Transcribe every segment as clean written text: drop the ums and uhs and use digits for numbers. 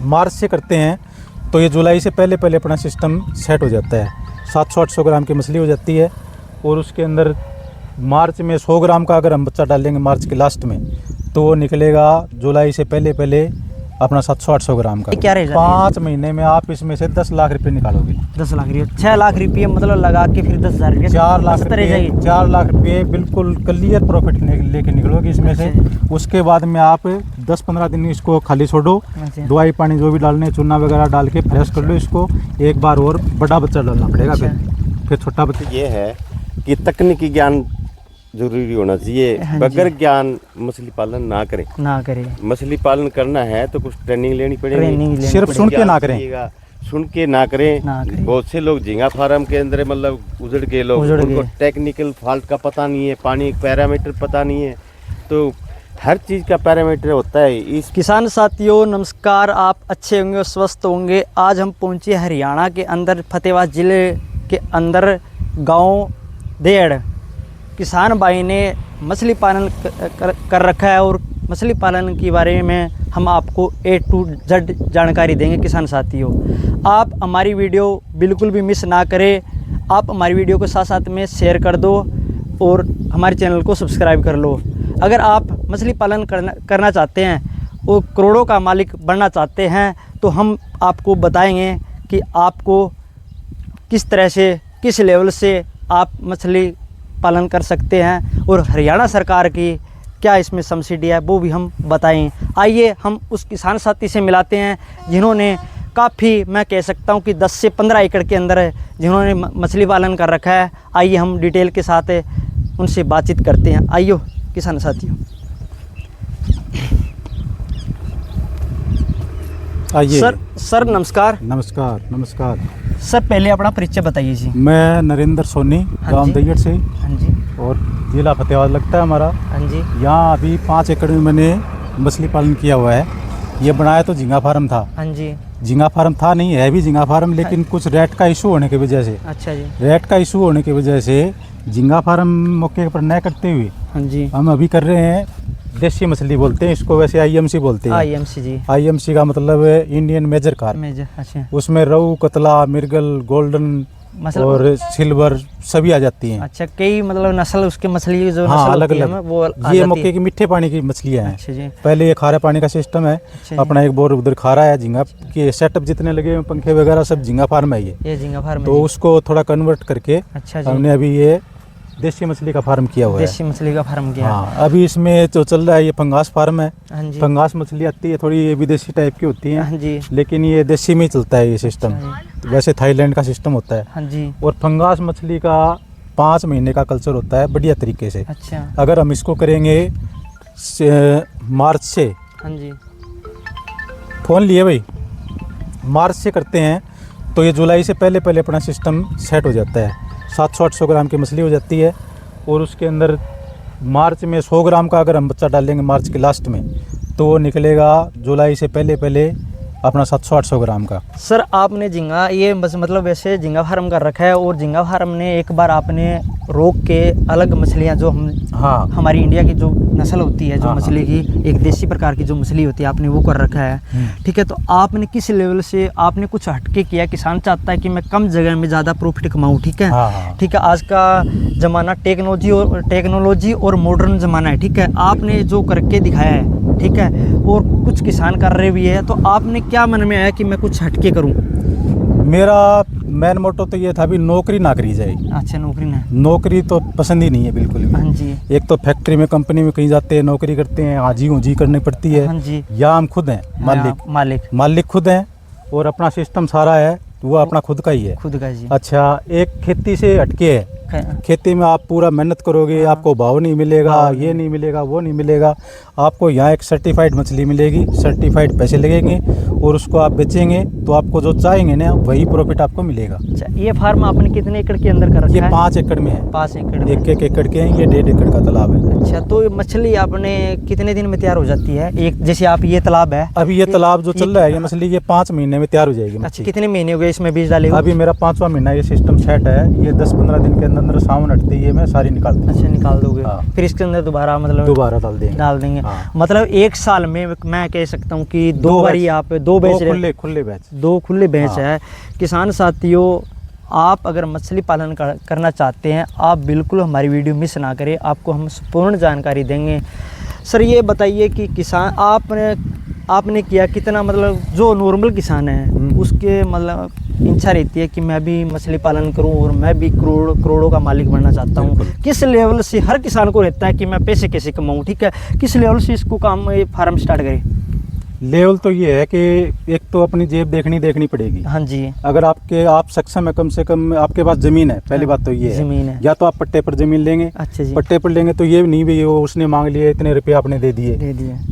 मार्च से करते हैं तो ये जुलाई से पहले पहले अपना सिस्टम सेट हो जाता है। 700-800 ग्राम की मछली हो जाती है और उसके अंदर मार्च में 100 ग्राम का अगर हम बच्चा डालेंगे मार्च के लास्ट में तो वो निकलेगा जुलाई से पहले पहले अपना 700-800 ग्राम का। क्या रहेगा 5 महीने में आप इसमें से 10 लाख रुपए निकालोगे। 10 लाख रुपये, 6 लाख रुपये मतलब लगा के फिर 10,000 रुपये 4 लाख रुपये बिल्कुल क्लियर प्रॉफिट लेके निकलोगे इसमें से। उसके बाद में आप 10-15 दिन इसको खाली छोड़ो, दवाई पानी जो भी डालने चूना वगैरह डाल के फ्रेश कर लो इसको। एक बार और बड़ा बच्चा डालना पड़ेगा, फिर छोटा बच्चा। ये है कि तकनीकी ज्ञान जरूरी होना चाहिए। बगैर ज्ञान मछली पालन ना करें। मछली पालन करना है तो कुछ ट्रेनिंग लेनी पड़ेगी। सिर्फ सुन के ना करें, सुन के ना करें। बहुत से लोग झींगा फार्म के अंदर मतलब उजड़ गए लोग, उनको टेक्निकल फॉल्ट का पता नहीं है, पानी पैरामीटर पता नहीं है, तो हर चीज़ का पैरामीटर होता है। इस किसान साथियों नमस्कार, आप अच्छे होंगे और स्वस्थ होंगे। आज हम पहुंचे हरियाणा के अंदर फतेहाबाद ज़िले के अंदर गांव देड़। किसान भाई ने मछली पालन कर रखा है और मछली पालन के बारे में हम आपको A to Z जानकारी देंगे। किसान साथियों आप हमारी वीडियो बिल्कुल भी मिस ना करें। आप हमारी वीडियो को साथ साथ में शेयर कर दो और हमारे चैनल को सब्सक्राइब कर लो। अगर आप मछली पालन करना चाहते हैं और करोड़ों का मालिक बनना चाहते हैं तो हम आपको बताएंगे कि आपको किस तरह से किस लेवल से आप मछली पालन कर सकते हैं और हरियाणा सरकार की क्या इसमें सब्सिडी है वो भी हम बताएं। आइए हम उस किसान साथी से मिलाते हैं जिन्होंने काफ़ी, मैं कह सकता हूं कि 10 से 15 एकड़ के अंदर जिन्होंने मछली पालन कर रखा है। आइए हम डिटेल के साथ उनसे बातचीत करते हैं। आइयो किसान साथियों आइए। सर नमस्कार। नमस्कार सर पहले अपना परिचय बताइए जी। मैं नरेंद्र सोनी, गांव दैयड़ से। हाँ जी। और जिला फतेहाबाद लगता है हमारा। हाँ जी। यहाँ अभी 5 एकड़ में मैंने मछली पालन किया हुआ है। ये बनाया तो झींगा फार्म था। हाँ जी। झींगा फार्म था नहीं, है भी झींगा फार्म, लेकिन कुछ रेट का इशू होने की वजह से। अच्छा जी। रेट का इशू होने की वजह से झींगा फार्म मौके पर न करते हुए हाँ जी हम अभी कर रहे हैं देसी मछली बोलते हैं इसको, वैसे IMC बोलते हैं। IMC जी। IMC का मतलब है इंडियन मेजर कार्प। अच्छा। उसमें रहू, कतला, मिर्गल, गोल्डन और सिल्वर सभी आ जाती हैं। अच्छा, कई मतलब नस्ल उसके मछली जो हाँ, नस्ल अलग होती अलग है वो ये मौके की मीठे पानी की मछलियाँ हैं। अच्छा जी। पहले ये खारे पानी का सिस्टम है। अच्छा अपना एक बोर उधर खारा है, झींगा के सेटअप जितने लगे हैं पंखे वगैरह सब झींगा फार्म है ये झींगा फार्म। तो उसको थोड़ा कन्वर्ट करके अच्छा जी। हमने अभी ये देसी मछली का फार्म किया हुआ है। देसी मछली का फार्म किया। हाँ, अभी इसमें जो चल रहा है ये फंगास फार्म है। हाँ जी। फंगास मछली आती है, थोड़ी ये विदेशी टाइप की होती है। हाँ जी। लेकिन ये देसी में ही चलता है ये सिस्टम। वैसे थाईलैंड का सिस्टम होता है। हाँ जी। और फंगास मछली का 5 महीने का कल्चर होता है बढ़िया तरीके से। अच्छा। अगर हम इसको करेंगे मार्च से। हाँ जी। फ़ोन लिए भाई। मार्च से करते हैं तो ये जुलाई से पहले पहले अपना सिस्टम सेट हो जाता है। 700-800 ग्राम की मछली हो जाती है और उसके अंदर मार्च में 100 ग्राम का अगर हम बच्चा डालेंगे मार्च के लास्ट में तो वो निकलेगा जुलाई से पहले पहले अपना 700-800 ग्राम का। सर आपने झींगा ये मतलब वैसे झींगा फार्म कर रखा है और झींगा फार्म ने एक बार आपने रोक के अलग मछलियाँ जो हम हाँ हमारी इंडिया की जो नस्ल होती है जो हाँ, मछली की एक देसी प्रकार की जो मछली होती है आपने वो कर रखा है। ठीक है, तो आपने किस लेवल से आपने कुछ हटके किया? किसान चाहता है कि मैं कम जगह में ज़्यादा प्रॉफिट कमाऊँ। ठीक है। हाँ। ठीक है, आज का ज़माना टेक्नोलॉजी और मॉडर्न ज़माना है। ठीक है, आपने जो करके दिखाया है, ठीक है, और कुछ किसान कर रहे भी है, तो आपने क्या मन में आया कि मैं कुछ हटके करूं? मेरा मेन मोटो तो ये था भी नौकरी ना करी जाए। अच्छा, नौकरी ना, नौकरी तो पसंद ही नहीं है बिल्कुल भी। हाँ जी। एक तो फैक्ट्री में कंपनी में कहीं जाते हैं नौकरी करते हैं, आजी ऊँजी करनी पड़ती है। हाँ जी। या हम खुद हैं मालिक खुद हैं और अपना सिस्टम सारा है वो अपना खुद का ही है। खुद का जी। अच्छा, एक खेती से हटके है। खेती में आप पूरा मेहनत करोगे, आपको भाव नहीं मिलेगा, ये नहीं मिलेगा, वो नहीं मिलेगा। आपको यहाँ एक सर्टिफाइड मछली मिलेगी, सर्टिफाइड पैसे लगेंगे और उसको आप बेचेंगे तो आपको जो चाहेंगे ना वही प्रॉफिट आपको मिलेगा। अच्छा, ये फार्म आपने कितने एकड़ के अंदर कर रखा है? ये 5 एकड़ में है। 5 एकड़, 1-1 एकड़ के हैं। ये 1.5 एकड़ का तालाब है। अच्छा, तो मछली आपने कितने दिन में तैयार हो जाती है? एक जैसे आप ये तालाब है अभी ये तालाब जो चल रहा है ये मछली ये 5 महीने में तैयार हो जाएगी। अच्छा, कितने महीने हो गए इसमें बीज डाले? अभी मेरा 5वां महीना ये सिस्टम सेट है। ये 10-15 दिन के अंदर सावन हटते ही मैं सारी निकाल दूँगा। अच्छा, निकाल दोगे? हाँ। फिर इसके अंदर दोबारा मतलब दोबारा डाल देंगे। हाँ। मतलब एक साल में मैं कह सकता हूँ कि दो बारी आप दो बैच खुले बैच, दो खुले बैच हाँ। है। किसान साथियों, आप अगर मछली पालन करना चाहते हैं, आप बिल्कुल हमारी वीडियो मिस ना करें, आपको हम संपूर्ण जानकारी देंगे। सर ये बताइए कि किसान आपने किया कितना, मतलब जो नॉर्मल किसान है उसके मतलब इच्छा रहती है कि मैं भी मछली पालन करूं और मैं भी करोड़ों का मालिक बनना चाहता हूं। किस लेवल से हर किसान को रहता है कि मैं पैसे कैसे कमाऊं, ठीक है, किस लेवल से इसको काम फार्म स्टार्ट करें? लेवल तो ये है कि एक तो अपनी जेब देखनी पड़ेगी। हाँ जी। अगर आप सक्षम है, कम से कम आपके पास जमीन है, पहली बात तो ये है। जमीन है, या तो आप पट्टे पर जमीन लेंगे। अच्छा जी। पट्टे पर लेंगे तो ये नहीं भी वो उसने मांग लिए इतने रुपए आपने दे दिए,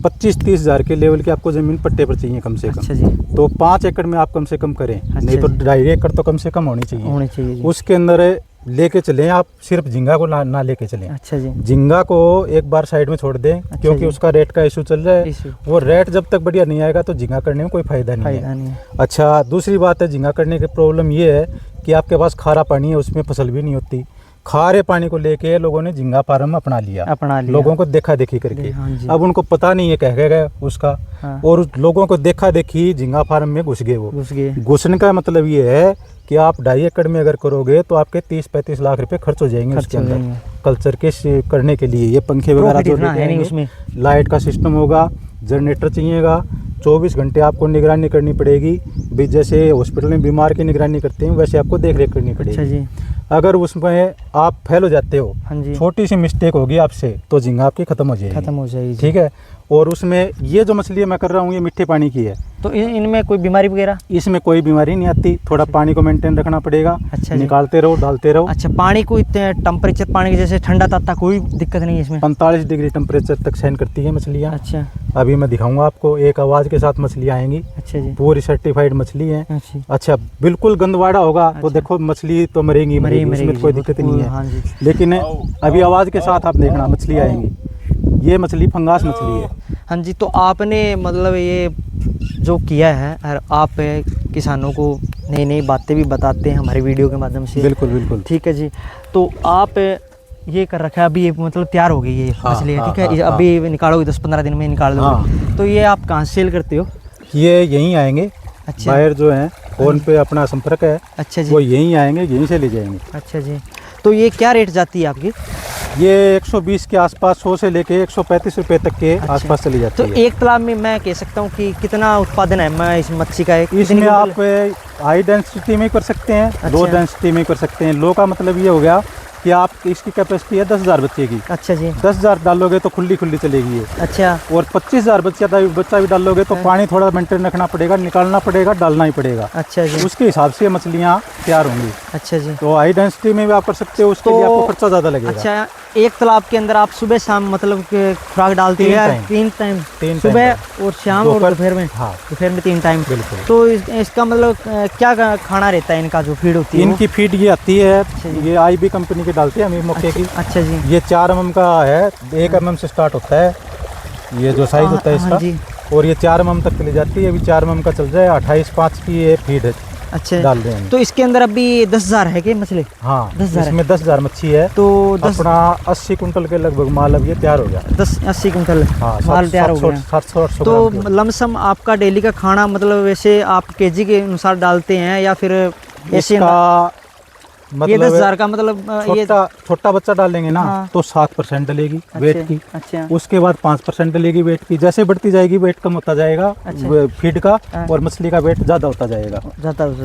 25-30 हज़ार के लेवल की आपको जमीन पट्टे पर चाहिए कम से कम। अच्छा जी। तो 5 एकड़ में आप कम से कम करें, नहीं तो 2.5 एकड़ तो कम से कम होनी चाहिए। उसके अंदर लेके चलें आप, सिर्फ झींगा को ना लेके चलें। अच्छा जी। झींगा को एक बार साइड में छोड़ दें, अच्छा क्योंकि जी। उसका रेट का इशू चल रहा है। वो रेट जब तक बढ़िया नहीं आएगा तो झींगा करने में कोई फायदा नहीं है। अच्छा, दूसरी बात है झींगा करने की प्रॉब्लम ये है कि आपके पास खारा पानी है, उसमें फसल भी नहीं होती। खारे पानी को लेके लोगों ने झींगा फार्म अपना लिया, लोगों को देखा देखी करके। हाँ जी। अब उनको पता नहीं है कह गया उसका। हाँ। और लोगों को देखा देखी झींगा फार्म में घुस गए। घुसने का मतलब ये है कि आप 2.5 एकड़ में अगर करोगे तो आपके 30-35 लाख रुपए खर्च हो जाएंगे उसके अंदर कल्चर के करने के लिए। ये पंखे वगैरह जो लेंगे, उसमें लाइट का सिस्टम होगा, जनरेटर चाहिएगा, 24 घंटे आपको निगरानी करनी पड़ेगी। भी जैसे हॉस्पिटल में बीमार की निगरानी करते हैं वैसे आपको देख रेख करनी पड़ेगी। अच्छा जी। अगर उसमें आप फेल हो जाते हो, हाँ जी। छोटी सी मिस्टेक होगी आपसे तो झींगा आपकी खत्म हो जाएगी। ठीक है। और उसमें ये जो मछली मैं कर रहा हूँ ये मीठे पानी की है, तो इनमें कोई बीमारी वगैरह? इसमें कोई बीमारी नहीं आती। थोड़ा पानी को मेंटेन रखना पड़ेगा। अच्छा, निकालते रहो, डालते रहो। अच्छा, पानी को इतने टेम्परेचर पानी के जैसे ठंडा ताता कोई दिक्कत नहीं है इसमें? 45 डिग्री टेम्परेचर तक सहन करती है मछलियाँ। अच्छा। अभी मैं दिखाऊंगा आपको, एक आवाज़ के साथ मछलियाँ आएंगी। अच्छा जी। पूरी सर्टिफाइड मछली है। अच्छा, बिल्कुल गंदवाड़ा होगा तो देखो मछली तो मरेगी, उसमें कोई दिक्कत नहीं है। लेकिन अभी आवाज़ के साथ आप देखना मछली आएंगी। ये मछली फंगास मछली है। हाँ जी। तो आपने मतलब ये जो किया है, और आप किसानों को नई नई बातें भी बताते हैं हमारी वीडियो के माध्यम से। बिल्कुल बिल्कुल। ठीक है जी। तो आप ये कर रखा है अभी, ये मतलब तैयार हो गई ये मछली है, ठीक है। अभी निकालोगे 10-15 दिन में निकाल दोगे। तो ये आप कहाँ सेल करते हो? ये यहीं आएंगे। अच्छा। बायर जो है फोन पे अपना संपर्क है। अच्छा जी। वो यहीं आएंगे, यहीं से ले जाएंगे। अच्छा जी। तो ये क्या रेट जाती है आपकी? ये 120 के आसपास, 100 से लेके 135 रुपए तक के आसपास चली जाती है। तो एक तालाब में मैं कह सकता हूँ कि कितना उत्पादन है मैं इस मच्छी का? इसमें आप हाई डेंसिटी में कर सकते हैं, लो डेंसिटी में कर सकते हैं। लो का मतलब ये हो गया कि आप इसकी कैपेसिटी है 10,000 बच्चे की। अच्छा जी। 10,000 डालोगे तो खुली चलेगी ये। अच्छा। और 25,000 बच्चा भी डालोगे तो पानी थोड़ा मेंटेन रखना पड़ेगा, निकालना पड़ेगा, डालना ही पड़ेगा। अच्छा जी। उसके हिसाब से मछलियाँ तैयार होंगी। अच्छा जी। तो हाई डेंसिटी में भी आप कर सकते हो, उसके लिए आपको खर्चा ज़्यादा लगेगा। अच्छा, एक तालाब के अंदर आप सुबह शाम मतलब खुराक डालते हैं? 3 टाइम, सुबह और शाम और दोपहर में? हाँ, दोपहर में 3 टाइम। बिल्कुल। तो इसका मतलब क्या खाना रहता है इनका, जो फीड होती है? इनकी फीड ये आती है, ये IB कंपनी के डालते हैं हम मौके की। अच्छा जी। ये 4 mm का है, 1 mm से स्टार्ट होता है ये जो साइज होता है इसका। और ये 4 mm तक चली जाती है। अभी 4 mm का चल रहा है, 28.5 की ये फीड है। अच्छा, डाल रहे हैं। तो इसके अंदर अभी 10,000 है कि मछली? हाँ, 10,000 इसमें 10,000 मच्छी है। तो अपना 80 कुंटल के लगभग माल अब ये तैयार हो गया। 80 कुंटल माल तैयार हो गया। 700-800 तो लमसम आपका डेली का खाना मतलब वैसे आप केजी के अनुसार डालते हैं या फिर ऐसे? मतलब ये 10,000 का मतलब छोटा बच्चा डालेंगे ना। हाँ। तो 7% डलेगी वेट की। अच्छा। उसके बाद 5% डलेगी वेट की। जैसे बढ़ती जाएगी वेट कम होता जाएगा। अच्छा। फीड का। और मछली का वेट ज्यादा होता जाएगा।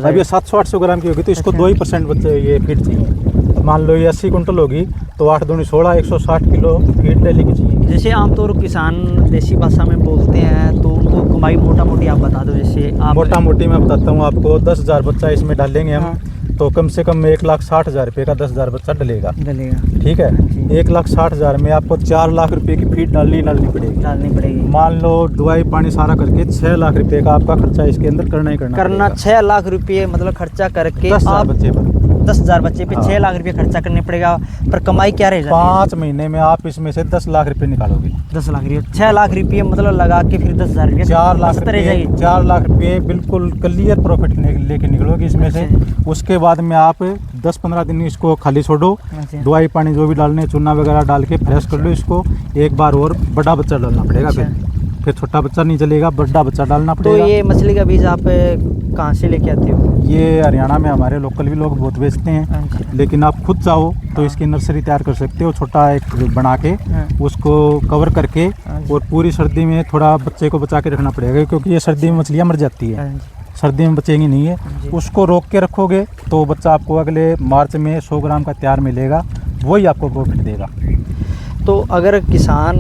अब ये 700-800 ग्राम की होगी तो इसको 2% बच्चे ये फीड चाहिए। मान लो ये 80 कुंटल होगी तो 8 दूनी 16, 160 किलो फीड डेली की चाहिए। जैसे आमतौर किसान देसी भाषा में बोलते हैं तो उनको कमाई मोटा मोटी आप बता दो। जैसे मोटा मोटी मैं बताता हूँ आपको, 10,000 बच्चा इसमें डालेंगे हम। तो कम से कम 1,60,000 रुपये का 10,000 बच्चा डलेगा। ठीक है। 1,60,000 में आपको 4 लाख रुपए की फीड डालनी पड़ेगी। मान लो दवाई पानी सारा करके 6 लाख रुपए का आपका खर्चा इसके अंदर करना 6 लाख रुपए मतलब खर्चा करके 10,000 बच्चे पर 10,000 बच्चे पे 6 लाख रुपए खर्चा करने पड़ेगा। पर कमाई क्या रहेगी? 5 महीने में आप इसमें से 10 लाख रुपए निकालोगे। 10 लाख रुपये, 6 लाख रुपये मतलब लगा के फिर 10,000 रुपये, 4 लाख रुपये बिल्कुल क्लियर प्रॉफिट लेके निकलोगे इसमें से। उसके बाद में आप 10-15 दिन इसको खाली छोड़ो, अच्छा। दवाई पानी जो भी डालने, चूना वगैरह डाल के फ्रेश कर लो इसको। एक बार और बड़ा बच्चा डालना पड़ेगा, फिर छोटा बच्चा नहीं चलेगा, बड़ा बच्चा डालना तो पड़ेगा। ये मछली का बीज आप कहाँ से लेके आते हो? ये हरियाणा में हमारे लोकल भी लोग बहुत बेचते हैं, अच्छा। लेकिन आप खुद चाहो तो इसकी नर्सरी तैयार कर सकते हो, छोटा एक बना के हाँ। उसको कवर करके। हाँ जी। और पूरी सर्दी में थोड़ा बच्चे को बचा के रखना पड़ेगा, क्योंकि ये सर्दी में मछलियाँ मर जाती है, हाँ जी। सर्दी में बचेंगी नहीं है। जी। उसको रोक के रखोगे तो बच्चा आपको अगले मार्च में 100 ग्राम का तैयार मिलेगा, वही आपको प्रॉफिट देगा। तो अगर किसान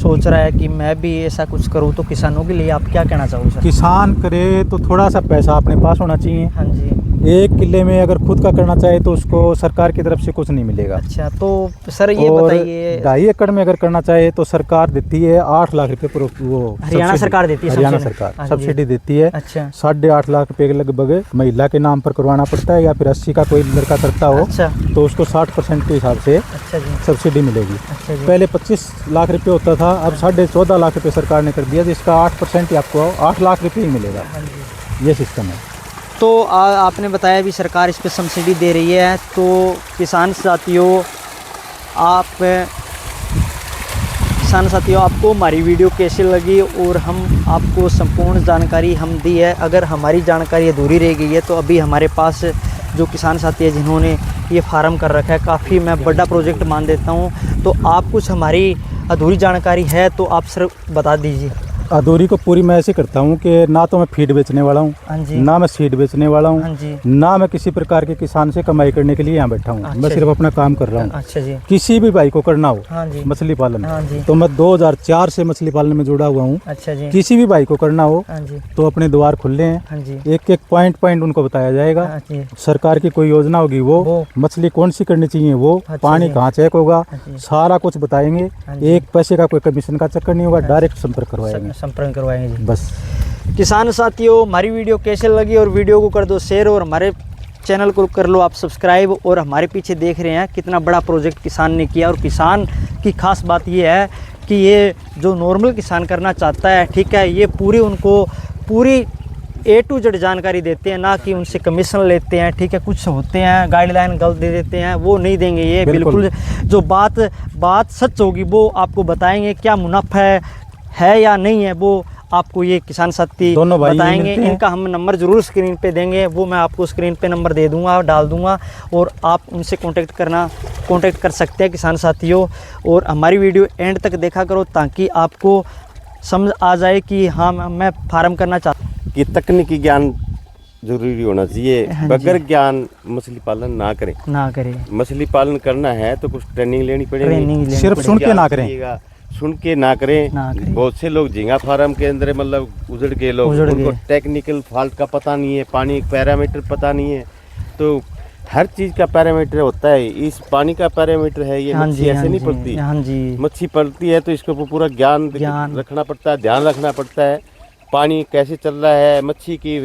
सोच रहा है कि मैं भी ऐसा कुछ करूँ, तो किसानों के लिए आप क्या कहना चाहोगे सर? किसान करे तो थोड़ा सा पैसा अपने पास होना चाहिए। हाँ जी। 1 किले में अगर खुद का करना चाहे तो उसको सरकार की तरफ से कुछ नहीं मिलेगा। अच्छा, तो सर ये और बताइए, 2.5 एकड़ में अगर करना चाहे तो सरकार देती है 8 लाख रुपए पर, वो हरियाणा सब्सिडी- सरकार देती है हरियाणा सब्सिडी? सरकार हाँ जी। सब्सिडी देती है। अच्छा 8.5 लाख रुपए के लगभग महिला के नाम पर करवाना पड़ता है, या फिर 80 का कोई लड़का करता हो अच्छा तो उसको 60% के हिसाब से अच्छा जी। सब्सिडी मिलेगी। अच्छा जी। पहले 25 लाख रुपए होता था, अब 14.5 लाख रुपए सरकार ने कर दिया, जिसका 8% ही आपको 8 लाख रुपए ही मिलेगा। हाँ जी। ये सिस्टम है। तो आपने बताया भी सरकार इस पे सब्सिडी दे रही है, तो किसान साथियों आपको हमारी वीडियो कैसी लगी और हम आपको संपूर्ण जानकारी हम दी है। अगर हमारी जानकारी अधूरी रह गई है तो अभी हमारे पास जो किसान साथी है जिन्होंने ये फार्म कर रखा है, काफ़ी मैं बड़ा प्रोजेक्ट मान देता हूँ। तो आप कुछ हमारी अधूरी जानकारी है तो आप सर बता दीजिए। अधूरी को पूरी मैं ऐसे करता हूँ कि ना तो मैं फीड बेचने वाला हूँ, हाँ जी। ना मैं सीड बेचने वाला हाँ हूँ, जी। ना मैं किसी प्रकार के किसान से कमाई करने के लिए यहाँ बैठा हूँ। अच्छा मैं सिर्फ जी। अपना काम कर रहा हूँ। अच्छा जी। किसी भी भाई को करना हो हाँ जी। मछली पालन, हाँ जी। तो मैं 2004 से मछली पालन में जुड़ा हुआ हूँ। अच्छा जी। किसी भी भाई को करना हो हाँ जी। तो अपने द्वार खुले हैं, हाँ जी। एक पॉइंट उनको बताया जाएगा। हाँ जी। सरकार की कोई योजना होगी वो, मछली कौन सी करनी चाहिए वो, अच्छा पानी जी। कहाँ चेक होगा, हाँ जी। सारा कुछ बताएंगे। हाँ जी। एक पैसे का कोई कमीशन का चक्कर नहीं होगा, डायरेक्ट संपर्क करवाएंगे संपर्क करवाएंगे जी। बस। किसान साथियों, हमारी वीडियो कैसे लगी और वीडियो को कर दो शेयर और हमारे चैनल को कर लो आप सब्सक्राइब। और हमारे पीछे देख रहे हैं कितना बड़ा प्रोजेक्ट किसान ने किया। और किसान की खास बात ये है कि ये जो नॉर्मल किसान करना चाहता है, ठीक है, ये पूरी A to Z जानकारी देते हैं, ना कि उनसे कमीशन लेते हैं। ठीक है, कुछ होते हैं गाइडलाइन गलत दे देते हैं, वो नहीं देंगे। ये बिल्कुल जो बात सच होगी वो आपको बताएंगे। क्या मुनाफा है या नहीं है वो आपको ये किसान साथी दोनों भाई बताएंगे। मिलते हैं। इनका हम नंबर ज़रूर स्क्रीन पे देंगे, वो मैं आपको स्क्रीन पे नंबर दे दूंगा, डाल दूंगा, और आप उनसे कांटेक्ट कर सकते हैं किसान साथियों। और हमारी वीडियो एंड तक देखा करो ताकि आपको समझ आ जाए कि हाँ मैं फार्म करना चाहता हूँ। कि तकनीकी ज्ञान जरूरी होना चाहिए। हाँ जी। बगैर ज्ञान मछली पालन ना करें। ना करें, मछली पालन करना है तो कुछ ट्रेनिंग लेनी पड़ेगी। ट्रेनिंग लेनी सिर्फ पड़ेगी। सुन के ना करें। चाहिएगा, सुन के ना करें। ना करें। बहुत से लोग झींगा फार्म के अंदर मतलब उजड़ गए लोग, उजड़ उनको गए। टेक्निकल फॉल्ट का पता नहीं है, पानी पैरामीटर पता नहीं है। तो हर चीज़ का पैरामीटर होता है। इस पानी का पैरामीटर है, ये हाँ मच्छी जी, ऐसे हाँ नहीं जी, पड़ती। हाँ जी। मच्छी पड़ती है तो इसको पूरा ज्ञान रखना पड़ता है, ध्यान रखना पड़ता है। पानी कैसे चल रहा है, मच्छी की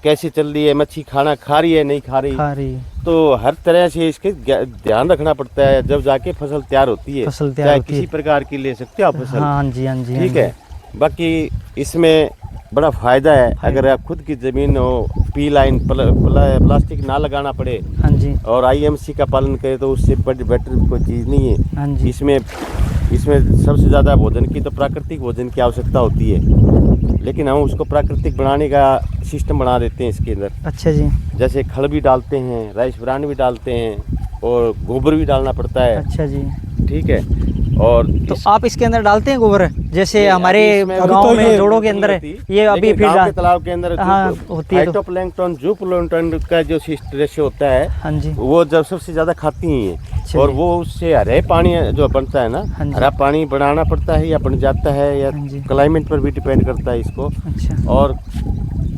कैसे चल रही है, मच्छी खाना खा रही है नहीं खा रही, तो हर तरह से इसके ध्यान रखना पड़ता है, जब जाके फसल तैयार होती है। फसल तैयार चाहे होती किसी है। प्रकार की ले सकते हो आप फसल। हाँ जी, हाँ जी, ठीक है। बाकी इसमें बड़ा फायदा है अगर आप खुद की ज़मीन हो, पी लाइन प्लास्टिक ना लगाना पड़े, हाँ जी, और IMC का पालन करें तो उससे बेटर कोई चीज़ नहीं है। हाँ जी। इसमें सबसे ज़्यादा भोजन की तो प्राकृतिक भोजन की आवश्यकता होती है, लेकिन हम उसको प्राकृतिक बनाने का सिस्टम बना देते हैं इसके अंदर। अच्छा जी। जैसे खल भी डालते हैं, राइस ब्रांड भी डालते हैं, और गोबर भी डालना पड़ता है। अच्छा जी। ठीक है। और तो आप इसके अंदर डालते हैं गोबर, जैसे हमारे गांव में जोड़ों के अंदर ये अभी फिर गांव के तालाब के अंदर हाँ, होती है तो। फाइटोप्लैंकटन जूप्लैंक्टन का जो रेशो होता है, हाँ जी। वो जब सबसे ज्यादा खाती ही अच्छा है, और जी। वो उससे हरे पानी जो बनता है ना, हाँ जी। हरा पानी बनाना पड़ता है या बन जाता है, या हाँ जी। क्लाइमेट पर भी डिपेंड करता है इसको। अच्छा। और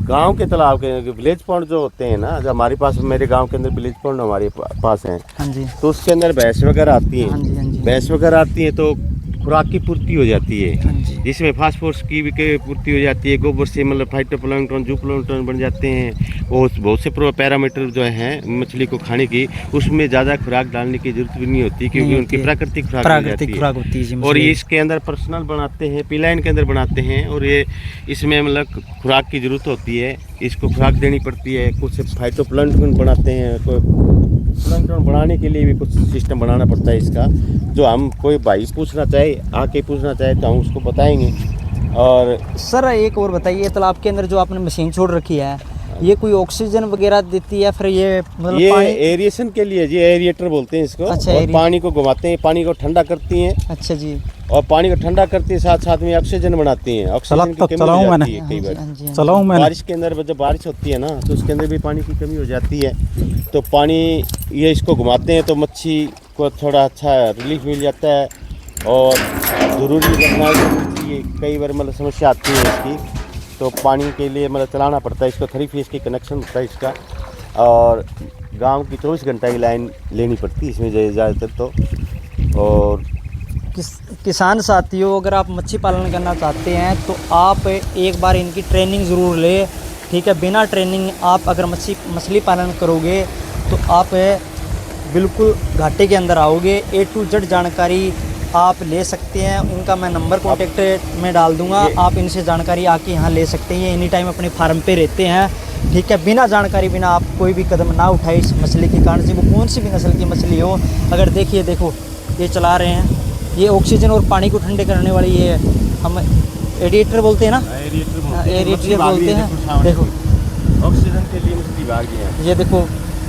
गांव के तालाब के विलेज पॉन्ड जो होते हैं ना, जो हमारे पास, मेरे गांव के अंदर विलेज पॉन्ड हमारे पास हैं, हाँ जी, तो उसके अंदर भैंस वगैरह आती हाँ जी, हाँ हैं। जी। भैंस वगैरह आती हैं तो खुराक की पूर्ति हो जाती है, हाँ जी। जिसमें फास्फोरस की भी पूर्ति हो जाती है। गोबर से मतलब फाइटोप्लैंक्टन, जूप्लैंक्टन बन जाते हैं और बहुत से पैरामीटर जो हैं मछली को खाने की, उसमें ज़्यादा खुराक डालने की जरूरत भी नहीं होती, क्योंकि उनकी प्राकृतिक खुराक मिल जाती खुराक होती है जी है। और मछली। ये इसके अंदर पर्सनल बनाते हैं, पीलाइन के अंदर बनाते हैं, और ये इसमें मतलब खुराक की ज़रूरत होती है, इसको खुराक देनी पड़ती है। कुछ फाइटोप्लैंक्टन बनाते हैं, कोई प्लैंक्टन बनाने के लिए भी कुछ सिस्टम बनाना पड़ता है इसका, जो हम कोई भाई पूछना चाहे, आके पूछना चाहे तो हम उसको बताएंगे। और सर एक और बताइए, तालाब के अंदर जो आपने मशीन छोड़ रखी है, ये कोई ऑक्सीजन वगैरह देती है? फिर ये मतलब ये पानी? एरिएशन के लिए जी, एरिएटर बोलते हैं इसको। अच्छा, और पानी को घुमाते हैं, पानी को ठंडा करती हैं। अच्छा जी। और पानी को ठंडा करती है, साथ साथ में ऑक्सीजन बनाती हैं। ऑक्सीजन की कमी हो जाती है कई बार। चलाऊं मैं? बारिश के अंदर जब बारिश होती है ना, तो उसके अंदर भी पानी की कमी हो जाती है, तो पानी ये इसको घुमाते हैं तो मच्छी को थोड़ा अच्छा रिलीफ मिल जाता है। और ज़रूरी रखना चाहिए, कई बार मतलब समस्या आती है इसकी, तो पानी के लिए मतलब चलाना पड़ता है इसको। 3 फेस की कनेक्शन होता है इसका, और गांव की 24 घंटा की लाइन लेनी पड़ती है इसमें ज़्यादातर तो। और किसान साथियों, अगर आप मच्छी पालन करना चाहते हैं तो आप एक बार इनकी ट्रेनिंग ज़रूर लें, ठीक है। बिना ट्रेनिंग आप अगर मछली पालन करोगे तो आप बिल्कुल घाटे के अंदर आओगे। A to Z जानकारी आप ले सकते हैं, इनका मैं नंबर कॉन्टेक्ट में डाल दूंगा, आप इनसे जानकारी आके यहाँ ले सकते हैं। एनी टाइम अपने फार्म पे रहते हैं, ठीक है। बिना जानकारी, बिना आप कोई भी कदम ना उठाए इस मछली के कारण से, वो कौन सी भी नस्ल की मछली हो। अगर देखिए, देखो ये चला रहे हैं, ये ऑक्सीजन और पानी को ठंडे करने वाली ये हम एडिएटर बोलते हैं ना, एडिएटर बोलते हैं। देखो ऑक्सीजन के लिए मछली भाग गई है। ये देखो,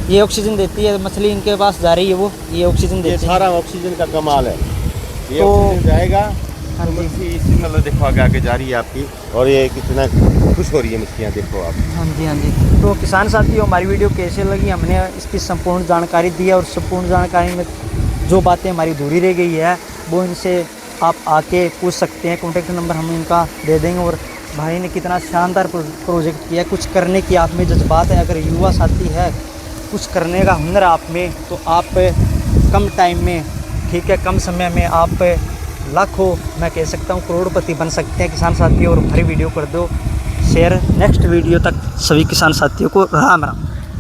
ये ऑक्सीजन देती है, मछली इनके पास जा रही है, वो ये ऑक्सीजन ये देती है। सारा ऑक्सीजन का कमाल है। ये तो ऑक्सीजन जाएगा हाँ तो जी। मछली इसी मतलब देखो आगे जा रही है आपकी, और ये कितना खुश हो रही है मछलियाँ, देखो आप। हाँ जी, हाँ जी। तो किसान साथियों, हमारी वीडियो कैसे लगी, हमने इसकी संपूर्ण जानकारी दी है, और संपूर्ण जानकारी में जो बातें हमारी अधूरी रह गई है वो इनसे आप आके पूछ सकते हैं। कॉन्टैक्ट नंबर हम इनका दे देंगे। और भाई ने कितना शानदार प्रोजेक्ट किया, कुछ करने की आप में जज्बात है, अगर युवा साथी है, कुछ करने का हुनर आप में, तो आप कम टाइम में, ठीक है, कम समय में आप लाखों, मैं कह सकता हूँ करोड़पति बन सकते हैं किसान साथियों। और हमारी वीडियो कर दो शेयर। नेक्स्ट वीडियो तक सभी किसान साथियों को राम राम।